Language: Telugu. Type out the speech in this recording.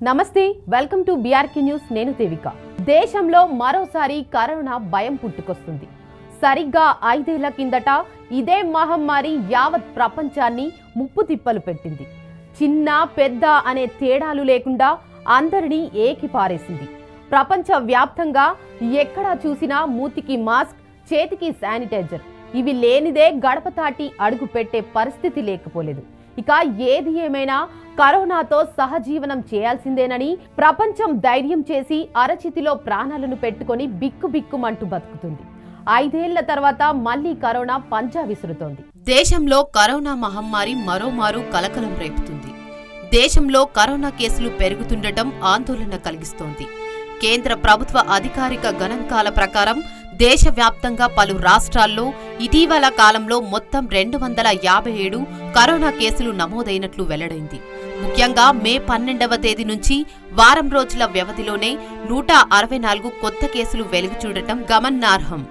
నమస్తే, వెల్కమ్ టు బీఆర్కే న్యూస్. నేను దేవిక. దేశంలో మరోసారి కరోనా భయం పుట్టుకొస్తుంది. సరిగ్గా 5 ఏళ్ల కిందట ఇదే మహమ్మారి యావత్ ప్రపంచాన్ని ముప్పు తిప్పలు పెట్టింది. చిన్న పెద్ద అనే తేడాలు లేకుండా అందరినీ ఏకిపారేసింది. ప్రపంచ వ్యాప్తంగా ఎక్కడా చూసినా మూతికి మాస్క్, చేతికి శానిటైజర్ ఇవి లేనిదే గడప దాటి అడుగు పెట్టే పరిస్థితి లేకపోలేదు. ఇక ఏది ఏమైనా కరోనాతో సహజీవనం చేయాల్సిందేనని ప్రపంచం ధైర్యం చేసి అరచితిలో ప్రాణాలను పెట్టుకొని బిక్కుబిక్కుమంటూ బతుకుతుంది. 5 ఏళ్ల తర్వాత మళ్లీ కరోనా పంజా విసురుతోంది. దేశంలో కరోనా మహమ్మారి మరోమారు కలకలం రేపుతుంది. దేశంలో కరోనా కేసులు పెరుగుతుండటం ఆందోళన కలిగిస్తోంది. కేంద్ర ప్రభుత్వ అధికారిక గణాంకాల ప్రకారం దేశవ్యాప్తంగా పలు రాష్ట్రాల్లో ఇటీవల కాలంలో మొత్తం 257 కరోనా కేసులు నమోదైనట్లు వెల్లడైంది. ముఖ్యంగా మే 12వ తేదీ నుంచి వారం రోజుల వ్యవధిలోనే 164 కొత్త కేసులు వెలుగుచూడటం గమనార్హం.